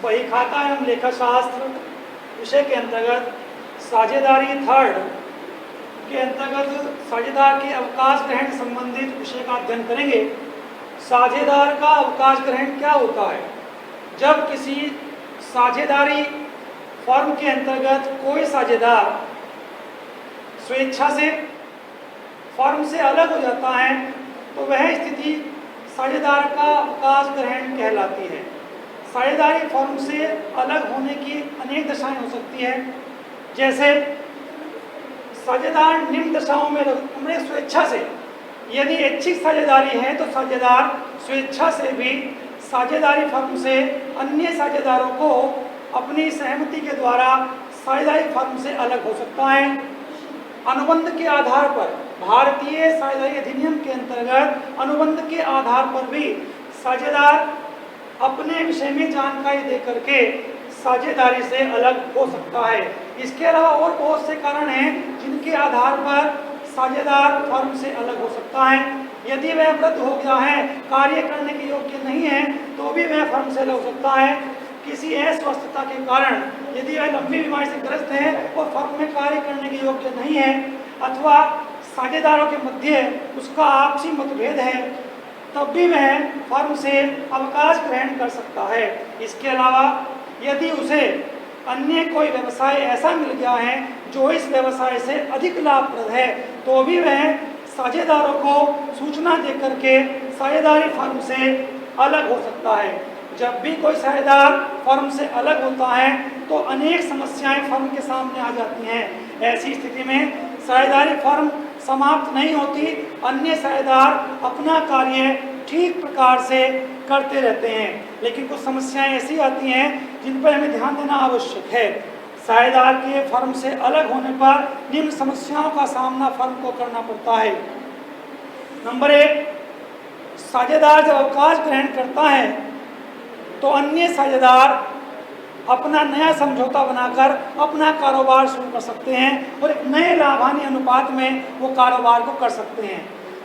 बही खाता एवं लेखाशास्त्र विषय के अंतर्गत साझेदारी थर्ड के अंतर्गत साझेदार के अवकाश ग्रहण संबंधित विषय का अध्ययन करेंगे। साझेदार का अवकाश ग्रहण क्या होता है? जब किसी साझेदारी फर्म के अंतर्गत कोई साझेदार स्वेच्छा से फर्म से अलग हो जाता है तो वह स्थिति साझेदार का अवकाश ग्रहण कहलाती है। साझेदारी फर्म से अलग होने की अनेक दशाएं हो सकती हैं, जैसे साझेदार निम्न दशाओं में अपने स्वेच्छा से, यदि ऐच्छिक साझेदारी है तो साझेदार स्वेच्छा से भी साझेदारी फर्म से अन्य साझेदारों को अपनी सहमति के द्वारा साझेदारी फर्म से अलग हो सकता है। अनुबंध के आधार पर, भारतीय साझेदारी अधिनियम के अंतर्गत अनुबंध के आधार पर भी साझेदार अपने विषय में जानकारी दे करके साझेदारी से अलग हो सकता है। इसके अलावा और बहुत से कारण हैं जिनके आधार पर साझेदार फर्म से अलग हो सकता है। यदि वह वृद्ध हो गया है, कार्य करने के योग्य नहीं है, तो भी वह फर्म से अलग हो सकता है। किसी अस्वस्थता के कारण यदि वह लंबी बीमारी से ग्रस्त है और फर्म में कार्य करने के योग्य नहीं है, अथवा साझेदारों के मध्य उसका आपसी मतभेद है, तब भी वह फर्म से अवकाश ग्रहण कर सकता है। इसके अलावा यदि उसे अन्य कोई व्यवसाय ऐसा मिल गया है जो इस व्यवसाय से अधिक लाभप्रद है, तो भी वह साझेदारों को सूचना देकर के साझेदारी फर्म से अलग हो सकता है। जब भी कोई साझेदार फर्म से अलग होता है तो अनेक समस्याएं फर्म के सामने आ जाती हैं। ऐसी स्थिति में साझेदारी फर्म समाप्त नहीं होती, अन्य साझेदार अपना कार्य ठीक प्रकार से करते रहते हैं। लेकिन कुछ समस्याएं ऐसी आती हैं जिन पर हमें ध्यान देना आवश्यक है। साझेदार के फर्म से अलग होने पर निम्न समस्याओं का सामना फर्म को करना पड़ता है। नंबर 1, साझेदार जब अवकाश ग्रहण करता है तो अन्य साझेदार अपना नया समझौता बनाकर अपना कारोबार शुरू कर सकते हैं और एक नए लाभ हानि अनुपात में वो कारोबार को कर सकते हैं।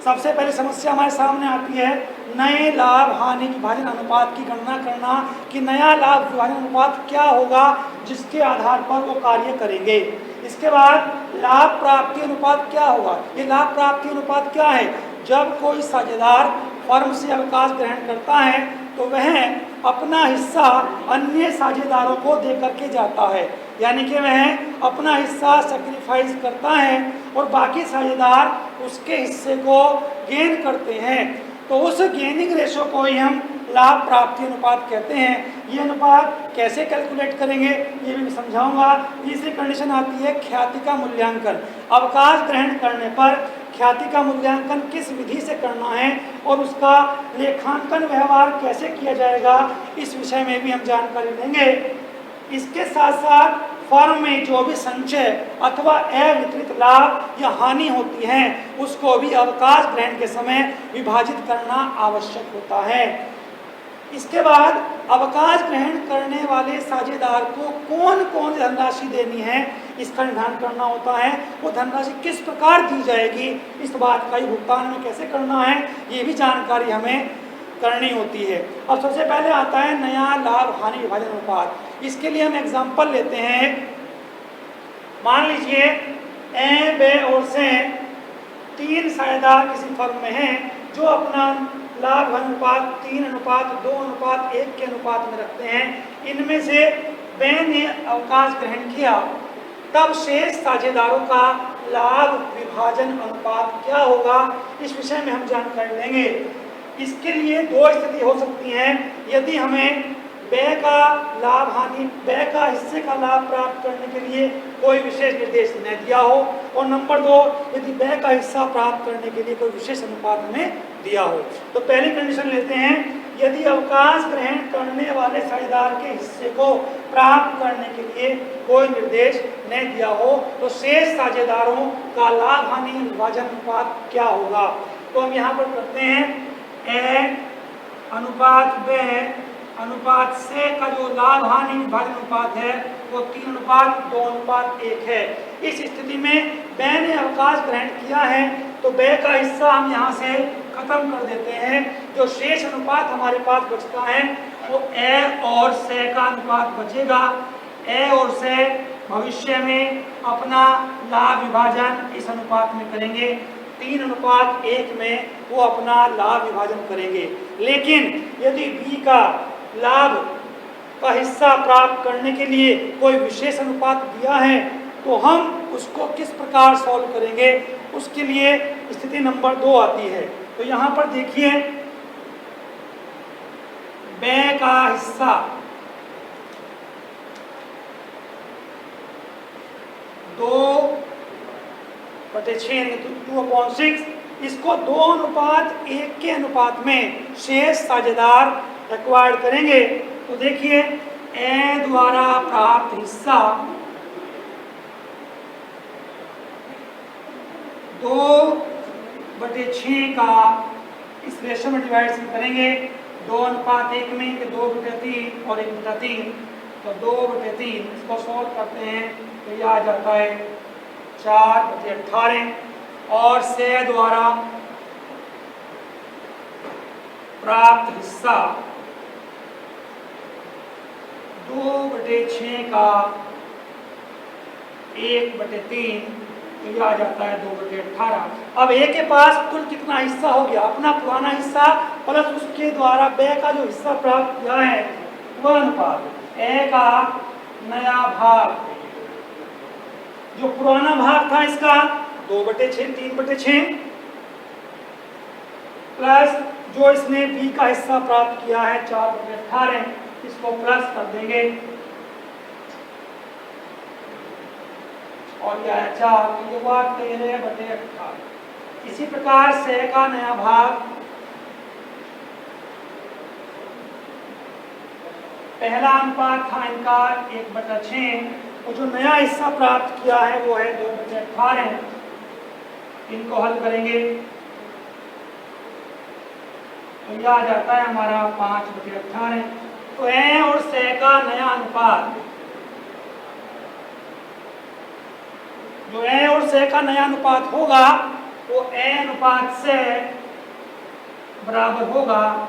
सबसे पहली समस्या हमारे सामने आती है नए लाभ हानि विभाजन अनुपात की गणना करना कि नया लाभ विभाजन अनुपात क्या होगा जिसके आधार पर वो कार्य करेंगे। इसके बाद लाभ प्राप्ति अनुपात क्या होगा। ये लाभ प्राप्ति अनुपात क्या है? जब कोई साझेदार फर्म से अवकाश ग्रहण करता है तो वह अपना हिस्सा अन्य साझेदारों को दे करके जाता है, यानी कि वह अपना हिस्सा सैक्रिफाइस करता है और बाकी साझेदार उसके हिस्से को गेन करते हैं। तो उस गेनिंग रेशो को ही हम लाभ प्राप्ति अनुपात कहते हैं। ये अनुपात कैसे कैलकुलेट करेंगे ये भी मैं समझाऊंगा। तीसरी कंडीशन आती है ख्याति का मूल्यांकन। अवकाश ग्रहण करने पर ख्याति का मूल्यांकन किस विधि से करना है और उसका लेखांकन व्यवहार कैसे किया जाएगा, इस विषय में भी हम जानकारी लेंगे। इसके साथ साथ फर्म में जो भी संचय अथवा अवितरित लाभ या हानि होती है उसको भी अवकाश ग्रहण के समय विभाजित करना आवश्यक होता है। इसके बाद अवकाश ग्रहण करने वाले साझेदार को कौन कौन धनराशि देनी है इसका निर्धारण करना होता है। वो धनराशि किस प्रकार दी जाएगी, इस बात का ही भुगतान हमें कैसे करना है ये भी जानकारी हमें करनी होती है। अब सबसे पहले आता है नया लाभ हानि विभाजन अनुपात। इसके लिए हम एग्जाम्पल लेते हैं। मान लीजिए ए, बे और से 3 साझेदार किसी फर्म में हैं जो अपना लाभ अनुपात 3:2:1 के अनुपात में रखते हैं। इनमें से बे ने अवकाश ग्रहण किया, तब शेष साझेदारों का लाभ विभाजन अनुपात क्या होगा, इस विषय में हम जानकारी लेंगे। इसके लिए 2 स्थिति हो सकती हैं। यदि हमें व्यय का लाभ हानि, व्यय का हिस्से का लाभ प्राप्त करने के लिए कोई विशेष निर्देश न दिया हो, और नंबर 2 यदि व्यय का हिस्सा प्राप्त करने के लिए कोई विशेष अनुपात में दिया हो। तो पहली कंडीशन लेते हैं, यदि अवकाश ग्रहण करने वाले साझेदार के हिस्से को प्राप्त करने के लिए कोई निर्देश न दिया हो तो शेष साझेदारों का लाभ हानि विभाजन अनुपात क्या होगा। तो हम यहाँ पर करते हैं ए अनुपात बे अनुपात से का जो लाभ हानि विभाजन अनुपात है वो 3:2:1 है। इस स्थिति में बे ने अवकाश ग्रहण किया है तो बे का हिस्सा हम यहाँ से खत्म कर देते हैं। जो शेष अनुपात हमारे पास बचता है वो ए और से का अनुपात बचेगा। ए और से भविष्य में अपना लाभ विभाजन इस अनुपात में करेंगे, 3:1 में वो अपना लाभ विभाजन करेंगे। लेकिन यदि बी का लाभ का हिस्सा प्राप्त करने के लिए कोई विशेष अनुपात दिया है तो हम उसको किस प्रकार सॉल्व करेंगे, उसके लिए स्थिति नंबर 2 आती है। तो यहाँ पर देखिए, व्यय का हिस्सा 2/6 2/6, इसको 2:1 के अनुपात में शेष साझेदार एक्वायर्ड करेंगे। तो देखिए, ए द्वारा प्राप्त हिस्सा 2/6 का इस रेशो में डिवाइड करेंगे, 2:1 में 2/3 और 1/3, तो 2/3 इसको सॉल्व करते हैं तो यह आ जाता है 4/18। और से द्वारा प्राप्त हिस्सा 2/6 का 1/3, तो यह आ जाता है 2/18। अब ए के पास कुल कितना हिस्सा हो गया, अपना पुराना हिस्सा प्लस उसके द्वारा व्यय का जो हिस्सा प्राप्त किया है वह अनुपात। ए का नया भाग, जो पुराना भाग था इसका 2/6 3/6, प्लस जो इसने बी का हिस्सा प्राप्त किया है 4/18, इसको प्लस कर देंगे और यह 4, तो ये हुआ 13/18। इसी प्रकार से का नया भाग, पहला अनुपात था इनका 1/6, और जो नया हिस्सा प्राप्त किया है वो है 2/18। इनको हल करेंगे तो यह आ जाता है हमारा 5/18। तो ए और से का नया अनुपात, जो ए और से का नया अनुपात होगा वो ए अनुपात से बराबर होगा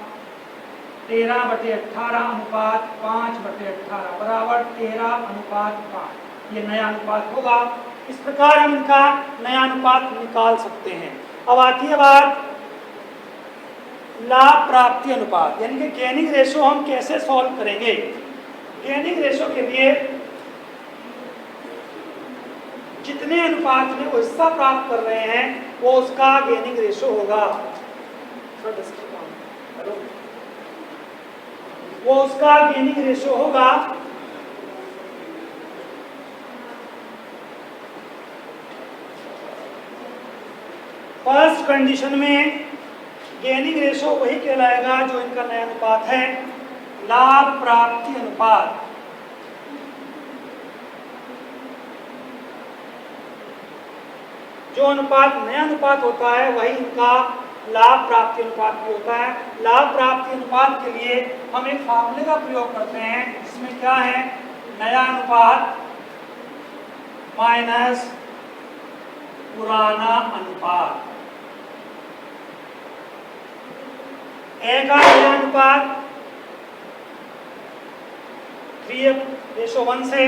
13/18 अनुपात 5/18 बराबर 13:5। ये नया अनुपात होगा। इस प्रकार हम इनका नया अनुपात निकाल सकते हैं। अब आती है बात लाभ प्राप्ति अनुपात, यानी कि गेनिंग रेशो हम कैसे सॉल्व करेंगे। गेनिंग रेशो के लिए जितने अनुपात में वो हिस्सा प्राप्त कर रहे हैं वो उसका गेनिंग रेशो होगा, वो उसका गेनिंग रेशो होगा। फर्स्ट कंडीशन में गेनिंग रेशो वही कहलाएगा जो इनका नया अनुपात है, लाभ प्राप्ति अनुपात। जो अनुपात नया अनुपात होता है वही इनका लाभ प्राप्ति अनुपात भी होता है। लाभ प्राप्ति अनुपात के लिए हम एक फार्मूले का प्रयोग करते हैं जिसमें क्या है, नया अनुपात माइनस पुराना अनुपात। ए का नया अनुपात 3:1 से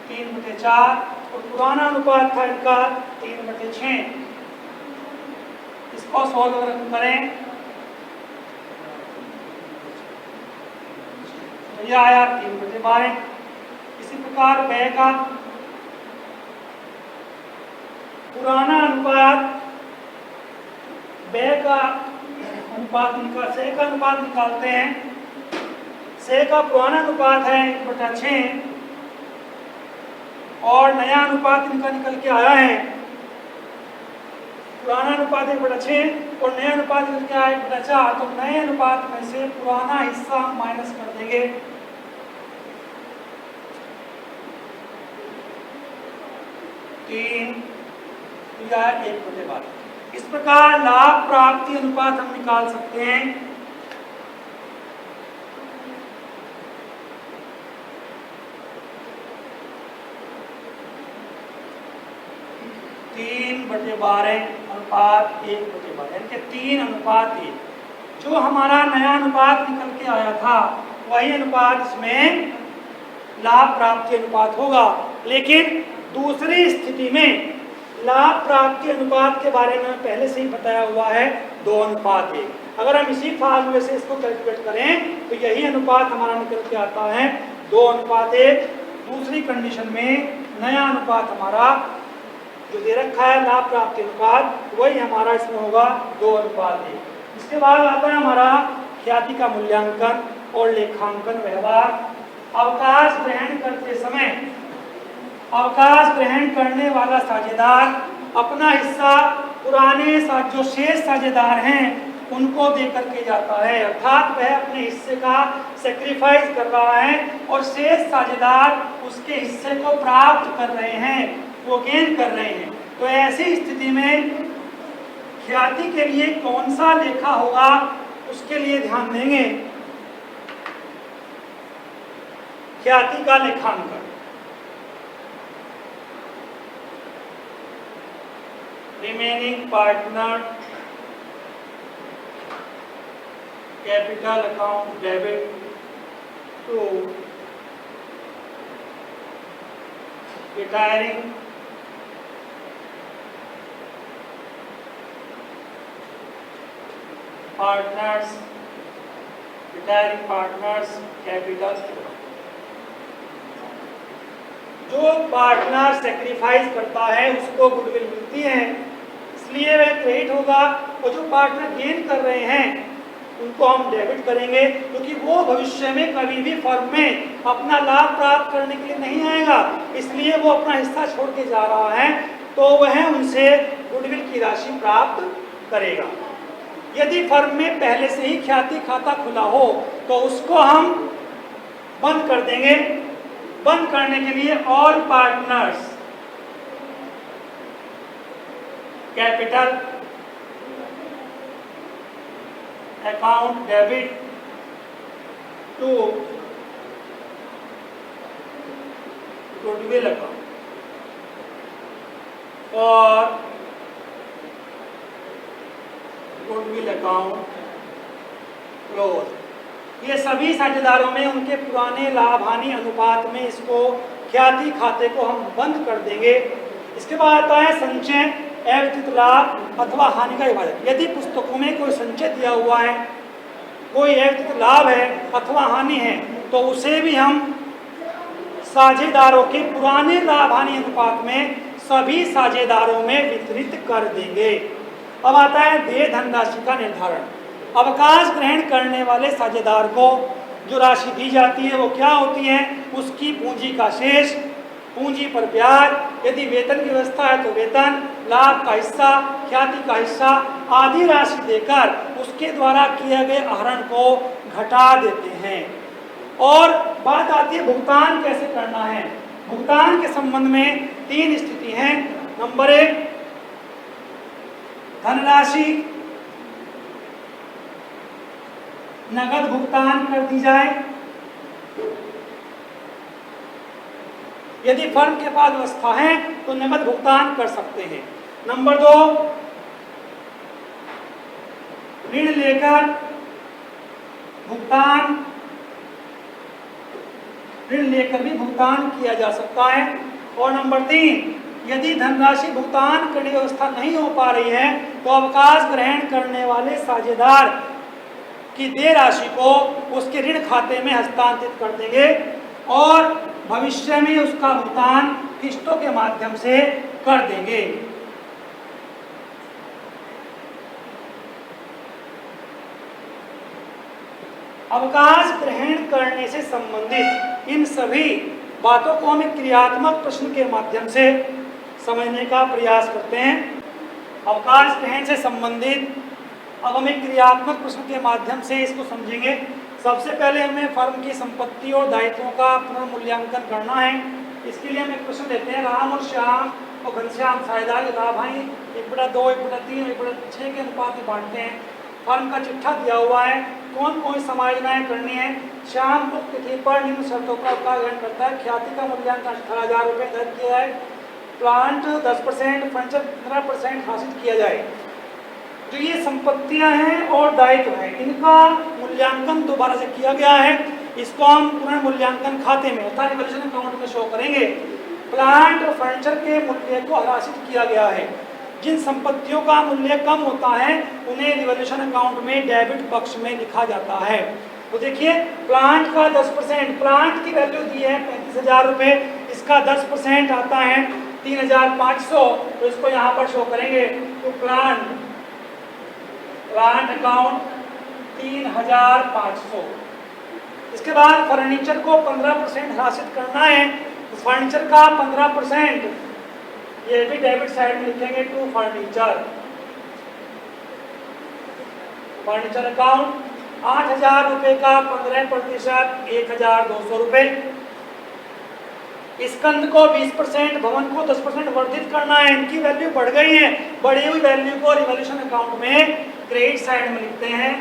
3/4, और पुराना अनुपात था इनका 3/6। इसको सॉल्व करें तो यह आया 3/12। इसी प्रकार व्यय का पुराना अनुपात, व्यय का अनुपात निकाल, से का अनुपात निकालते हैं। से का पुराना अनुपात है 1/6 और नया अनुपात इनका निकल के आया है, पुराना अनुपात 1/6 और नया अनुपात निकल के आया 1/4। तो नए अनुपात में से पुराना हिस्सा हम माइनस कर देंगे, तीन, या 1/12। इस प्रकार लाभ प्राप्ति अनुपात हम निकाल सकते हैं। 3/12 अनुपात 1/12, यानी कि 3:1। जो हमारा नया अनुपात निकल के आया था वही अनुपात इसमें लाभ प्राप्ति अनुपात होगा। लेकिन दूसरी स्थिति में लाभ प्राप्ति अनुपात के बारे में पहले से ही बताया हुआ है 2:1। अगर हम इसी फार्मूले से इसको कैलकुलेट करें तो यही अनुपात हमारा निकल के आता है 2:1। दूसरी कंडीशन में नया अनुपात हमारा जो दे रखा है लाभ प्राप्ति अनुपात वही हमारा इसमें होगा 2:1। इसके बाद आता है हमारा ख्याति का मूल्यांकन और लेखांकन व्यवहार। अवकाश ग्रहण करते समय अवकाश ग्रहण करने वाला साझेदार अपना हिस्सा पुराने जो शेष साझेदार हैं उनको दे करके जाता है, अर्थात वह अपने हिस्से का सेक्रीफाइस कर रहा है और शेष साझेदार उसके हिस्से को प्राप्त कर रहे हैं, वो गेन कर रहे हैं। तो ऐसी स्थिति में ख्याति के लिए कौन सा लेखा होगा उसके लिए ध्यान देंगे। ख्याति का लेखांकन, remaining partner capital account debit to retiring partners capital. जो पार्टनर सेक्रीफाइस करता है उसको गुडविल मिलती है, इसलिए वह क्रेडिट होगा, और जो पार्टनर गेन कर रहे हैं उनको हम डेबिट करेंगे, क्योंकि वो भविष्य में कभी भी फर्म में अपना लाभ प्राप्त करने के लिए नहीं आएगा, इसलिए वो अपना हिस्सा छोड़ के जा रहा है, तो वह उनसे गुडविल की राशि प्राप्त करेगा। यदि फर्म में पहले से ही ख्याति खाता खुला हो तो उसको हम बंद कर देंगे। बंद करने के लिए all partners capital account debit to goodwill account और गुडविल अकाउंट क्लोज। ये सभी साझेदारों में उनके पुराने लाभ हानि अनुपात में इसको ख्याति खाते को हम बंद कर देंगे। इसके बाद आता है संचय अविदित लाभ अथवा हानि का विभाजन। यदि पुस्तकों में कोई संचय दिया हुआ है, कोई अविदित लाभ है अथवा हानि है, तो उसे भी हम साझेदारों के पुराने लाभ हानि अनुपात में सभी साझेदारों में वितरित कर देंगे। अब आता है देय धनराशि का निर्धारण। अवकाश ग्रहण करने वाले साझेदार को जो राशि दी जाती है वो क्या होती है? उसकी पूंजी का शेष, पूंजी पर ब्याज, यदि वेतन की व्यवस्था है तो वेतन, लाभ का हिस्सा, ख्याति का हिस्सा आदि राशि देकर उसके द्वारा किए गए आहरण को घटा देते हैं। और बात आती है भुगतान कैसे करना है। भुगतान के संबंध में 3 स्थिति हैं। नंबर 1, धनराशि नगद भुगतान कर दी जाए। यदि फर्म के पास व्यवस्था है तो नगद भुगतान कर सकते हैं। नंबर 2, ऋण लेकर भी भुगतान किया जा सकता है। और नंबर 3, यदि धनराशि भुगतान करने की व्यवस्था नहीं हो पा रही है तो अवकाश ग्रहण करने वाले साझेदार की देय राशि को उसके ऋण खाते में हस्तांतरित कर देंगे और भविष्य में उसका भुगतान किस्तों के माध्यम से कर देंगे। अवकाश ग्रहण करने से संबंधित इन सभी बातों को हम एक क्रियात्मक प्रश्न के माध्यम से समझने का प्रयास करते हैं। अवकाश ग्रहण से संबंधित अब हम एक क्रियात्मक प्रश्न के माध्यम से इसको समझेंगे। सबसे पहले हमें फर्म की संपत्ति और दायित्वों का पुनर्मूल्यांकन करना है। इसके लिए हम एक प्रश्न लेते हैं। राम और श्याम और घनश्याम साझेदार लाभ हानि 1/2, 1/3, 1/6 के अनुपात में बांटते हैं। फर्म का चिट्ठा दिया हुआ है, कौन कौन समायोजनाएं करनी है। श्याम उक्त तिथि पर निम्न शर्तों का अवकाश ग्रहण करता है। ख्याति का मूल्यांकन 18,000 रुपये दर्ज किया है। प्लांट 10%, फर्नीचर 15% हासिल किया जाए। जो ये संपत्तियां हैं और दायित्व हैं, इनका मूल्यांकन दोबारा से किया गया है। इसको हम पुनर्मूल्यांकन खाते में अर्थात रिवैल्यूएशन अकाउंट में शो करेंगे। प्लांट और फर्नीचर के मूल्य को ह्रासित किया गया है। जिन संपत्तियों का मूल्य कम होता है उन्हें रिवैल्यूएशन अकाउंट में डेबिट पक्ष में लिखा जाता है। तो देखिए प्लांट का 10%, प्लांट की वैल्यू दी है 35,000 रुपये, इसका 10% आता है 3,500, तो इसको यहाँ पर शो करेंगे। तो प्लांट अकाउंट 3,500। इसके बाद फर्नीचर को 15% ह्रासित करना है, तो फर्नीचर का 15% ये भी डेबिट साइड में लिखेंगे टू फर्नीचर। फर्नीचर अकाउंट 8,000 रुपये का 15% 1,200 रुपये। स्कंद को 20%, भवन को 10% वर्धित करना है। इनकी वैल्यू बढ़ गई है, बढ़ी हुई वैल्यू को रिवैल्यूएशन अकाउंट में क्रेडिट साइड में लिखते हैं।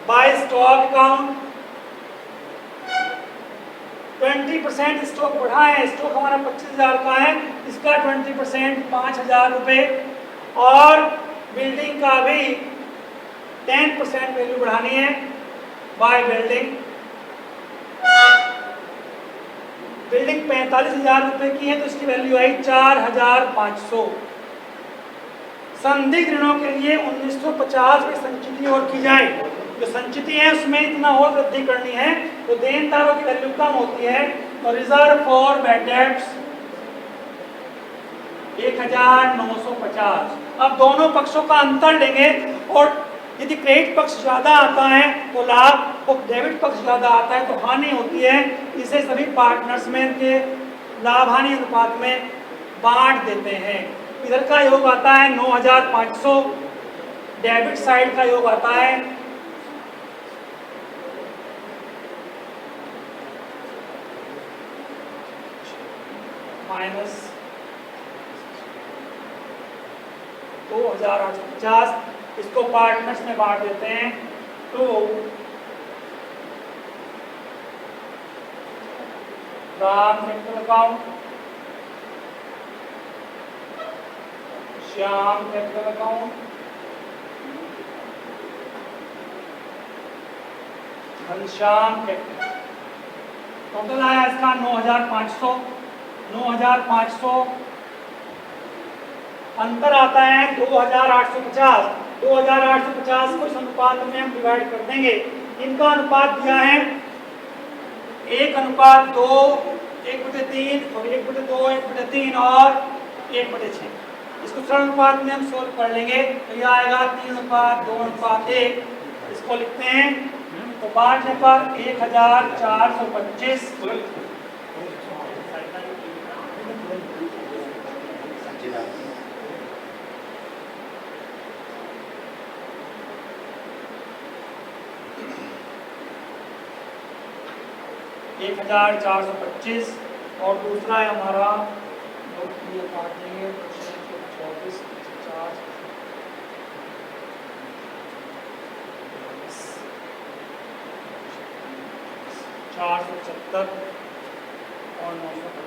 बाय स्टॉक अकाउंट 20% स्टॉक बढ़ा है, स्टॉक हमारा 25,000 का है, इसका 20% 5,000 रुपये। और बिल्डिंग का भी 10% वैल्यू बढ़ानी है। बाय बिल्डिंग 45,000 रुपये की है, तो इसकी वैल्यू आई 4,500। संदिग्ध ऋणों के लिए 1950 में संचिति और की जाए। जो संचिति है उसमें इतना और वृद्धि करनी है, तो देनदारों की वैल्यू कम होती है, तो रिजर्व फॉर बैड डेब्ट्स 1,950। अब दोनों पक्षों का अंतर लेंगे, और यदि क्रेडिट पक्ष ज्यादा आता है तो लाभ, और डेबिट पक्ष ज्यादा आता है तो हानि होती है। इसे सभी पार्टनर्स में के लाभ हानि अनुपात में बांट देते हैं। इधर का योग आता है 9,500, डेबिट साइड का योग आता है -2,850। इसको पार्टनर्स में बांट देते हैं। तो Ram capital account, Shyam capital account, Ghanshyam capital. Total आया इसका 9,500। 9,500 अंतर आता है 2,850। 2,850 को इस अनुपात में हम डिवाइड कर देंगे। इनका अनुपात दिया है 1:2, 1/3 और 1/2, 1/3 और 1/6। इसको सरल अनुपात में हम सोल्व कर लेंगे, तो यह आएगा 3:2:1। इसको लिखते हैं, तो बांटने पर 1,425। एक 1,425 और दूसरा है हमारा काट देंगे 24, 470 और 950।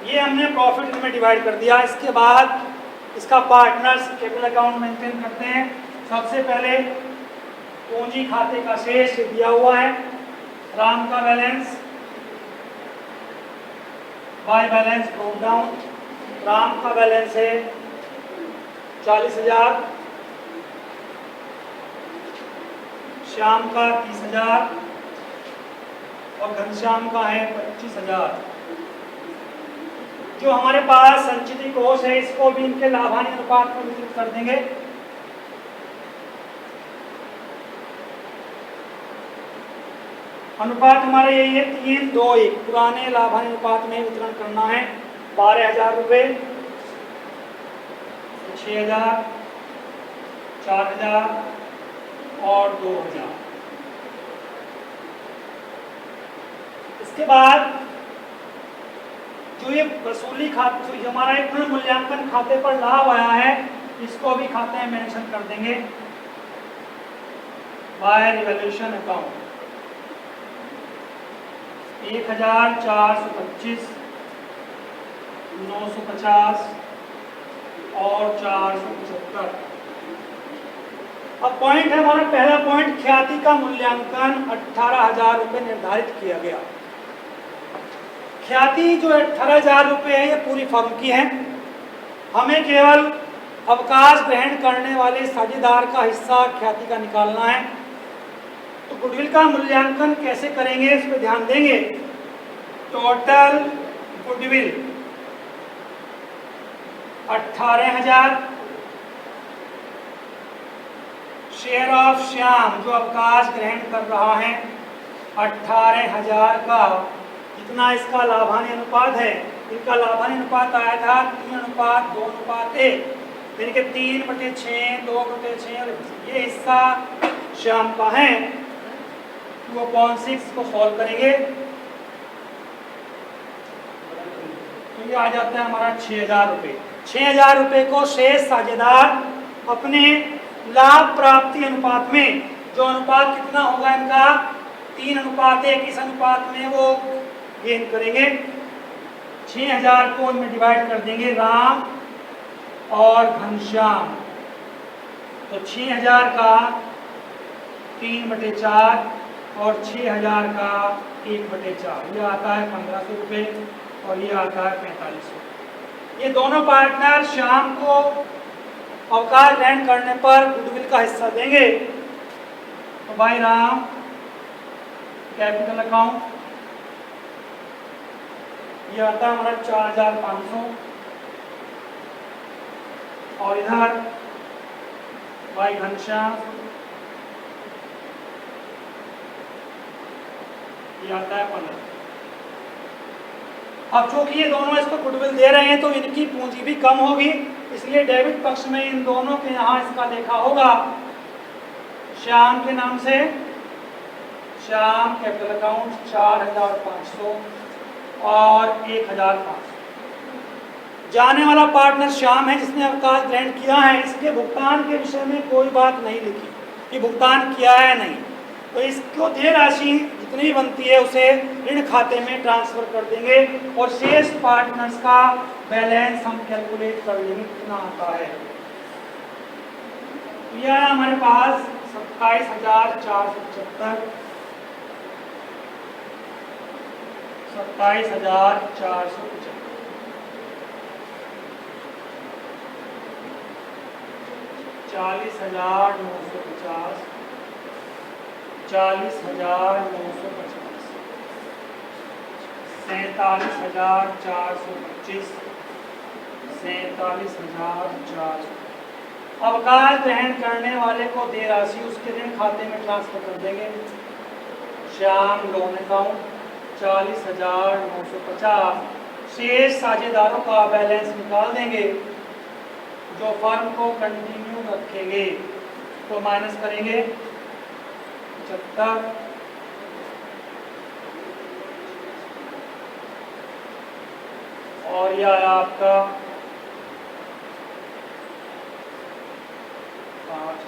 ये हमने प्रॉफिट में डिवाइड कर दिया। इसके बाद इसका पार्टनर्स कैपिटल अकाउंट मेंटेन करते हैं। सबसे पहले पूंजी खाते का शेष दिया हुआ है, राम का balance by balance broke down. Ram का बैलेंस है 40,000, श्याम का 30,000 और घनश्याम का है 25,000। जो हमारे पास संचिति कोष है इसको भी इनके लाभानी अनुपात में वितरित कर देंगे। अनुपात हमारे यही है 3:2:1। पुराने लाभानी अनुपात में वितरण करना है। 12,000 रुपये, 6,000, 4,000 और 2,000। इसके बाद जो ये वसूली खाते, जो हमारा एक मूल्यांकन खाते पर लाभ आया है, इसको भी खाते में मेंशन कर देंगे बाय रिवॉल्यूशन अकाउंट। 1425, 950 और 475। अब पॉइंट है हमारा पहला पॉइंट, ख्याति का मूल्यांकन 18,000 रुपये निर्धारित किया गया। ख्याति जो 18,000 रुपये है ये पूरी फर्म की है। हमें केवल अवकाश ग्रहण करने वाले साझेदार का हिस्सा ख्याति का निकालना है। तो गुडविल का मूल्यांकन कैसे करेंगे इस पर ध्यान देंगे। Total goodwill 18,000, share of Shyam जो अवकाश ग्रहण कर रहा है 18,000 का, कितना इसका लाभांश अनुपात है, इनका लाभांश अनुपात आया था 3:2:1, यानी कि 3/6, 2/6, और ये हिस्सा श्याम का है 2/6 को सॉल्व करेंगे तो ये आ जाता है हमारा 6,000 रुपये। 6,000 रुपये को शेष साझेदार अपने लाभ प्राप्ति अनुपात में, जो अनुपात कितना होगा इनका 3:1, इस अनुपात में वो गेन करेंगे। 6,000 को इनमें डिवाइड कर देंगे राम और घनश्याम, तो 6,000 का 3/4 और 6,000 का 1/4, ये आता है 1,500 रुपये और ये आता है 4,500। ये दोनों पार्टनर श्याम को अवकाश ग्रहण करने पर गुडविल का हिस्सा देंगे। तो भाई राम कैपिटल अकाउंट, ये आता है हमारा 4,500 और इधर भाई घनश्याम ये आता है 15। अब चूंकि ये दोनों इसको गुडविल दे रहे हैं तो इनकी पूंजी भी कम होगी, इसलिए डेबिट पक्ष में इन दोनों के यहाँ इसका लेखा होगा श्याम के नाम से, श्याम कैपिटल अकाउंट 4,500 और 1,500। जाने वाला पार्टनर श्याम है जिसने अवकाश ग्रहण किया है, इसके भुगतान के विषय में कोई बात नहीं लिखी कि भुगतान किया है नहीं, तो इसको देय राशि जितनी बनती है उसे ऋण खाते में ट्रांसफर कर देंगे और शेष पार्टनर्स का बैलेंस हम कैलकुलेट कर लेंगे कितना आता है। यह है हमारे पास 27,475, 27,475, 40,950, 40,950, 47,425, 47,400। अवकाश ग्रहण करने वाले को देय राशि उसके ऋण खाते में ट्रांसफर कर देंगे। श्याम लोन अकाउंट 40,950, शेष साझेदारों का बैलेंस निकाल देंगे जो फर्म को कंटिन्यू रखेंगे, तो माइनस करेंगे 75 और यह आया आपका 5।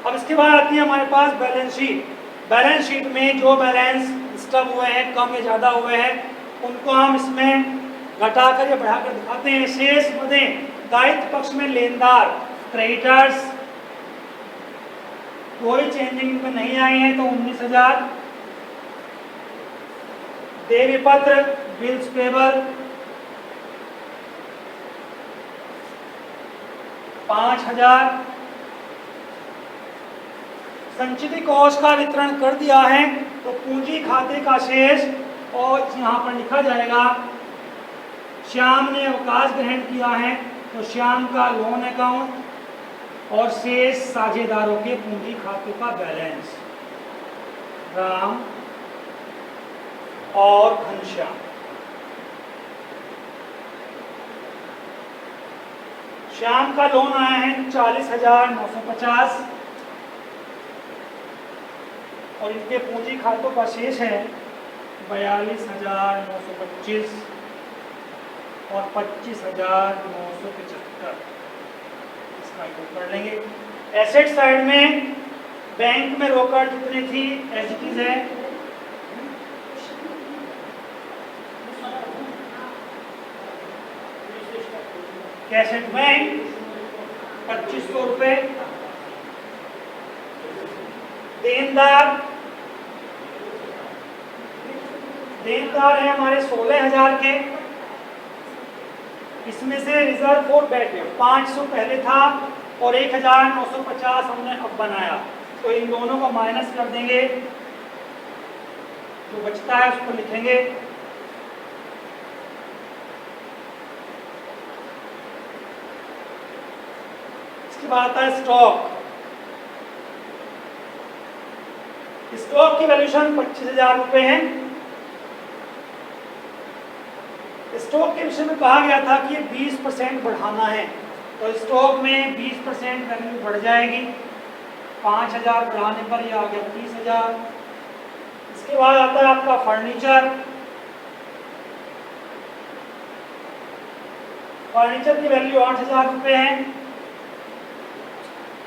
अब इसके बाद आती है हमारे पास बैलेंस शीट। बैलेंस शीट में जो बैलेंस डिस्टर्ब हुए हैं, कम या ज़्यादा हुए हैं, उनको हम इसमें घटाकर या बढ़ाकर दिखाते हैं। शेष मदें दायित्व पक्ष में लेनदार क्रेडिटर्स, कोई चेंजिंग इनमें नहीं आई है तो 19,000। देवी पत्र बिल्स पेबल 5,000। संचित कोष का वितरण कर दिया है तो पूंजी खाते का शेष और यहाँ पर लिखा जाएगा। श्याम ने अवकाश ग्रहण किया है तो श्याम का लोन अकाउंट और शेष साझेदारों के पूंजी खातों का बैलेंस, राम और घनश्याम। श्याम का लोन आया है 40,950 और इनके पूंजी खातों का शेष है 42,925 और 25,975 इसका योग कर लेंगे। एसेट साइड में बैंक में रोकड़ जितनी थी एज इट इज है, कैश एट बैंक 2500 रुपए। देनदार है हमारे 16,000 के। इसमें से रिजर्व फॉर बैड डेट 500 पहले था और 1,950 हमने अब बनाया, तो इन दोनों को माइनस कर देंगे, जो बचता है उसको लिखेंगे। इसके बाद आता है स्टॉक की वैल्यूशन 25,000 रुपए है। स्टॉक के विषय में कहा गया था कि 20% बढ़ाना है, तो स्टॉक में 20% वैल्यू बढ़ जाएगी। 5,000 बढ़ाने पर यह आ गया 30,000। इसके बाद आता है आपका फर्नीचर की वैल्यू 8,000 रुपये है।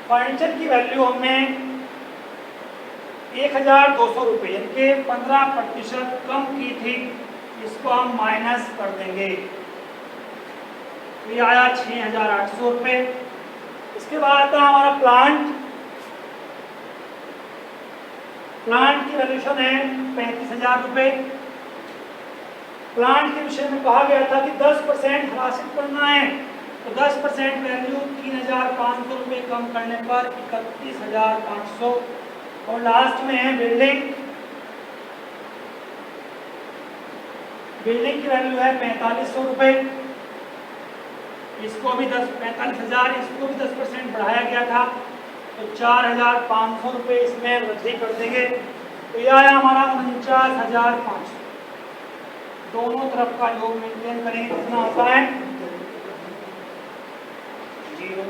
फर्नीचर की वैल्यू हमने 1,200 रुपये यानी कि 15% कम की थी, इसको हम माइनस कर देंगे, तो ये आया 6,800 रुपये। इसके बाद आता है हमारा प्लांट की वैल्यूशन है 35,000 रुपये। प्लांट के विषय में कहा गया था कि 10% हासिल करना है, तो 10% वैल्यू 3,500 रुपये कम करने पर 31,500। और लास्ट में है बिल्डिंग की वैल्यू है 4,500 रुपये। इसको भी 45,000, इसको भी 10% बढ़ाया गया था, तो 4,500 रुपये इसमें वृद्धि कर देंगे, तो यह है हमारा 49,500। दोनों तरफ का योग मेंटेन करेंगे, कितना होता है 0।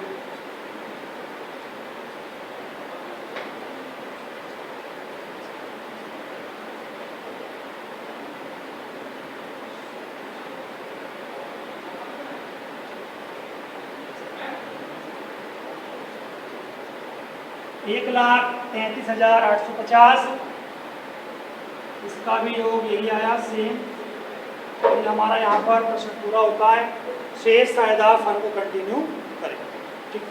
एक 1,33,850 इसका भी योग यही आया सेम। हमारा यहाँ पर प्रश्न पूरा होता है। शेष साझेदार फर्म को कंटिन्यू करें। ठीक है।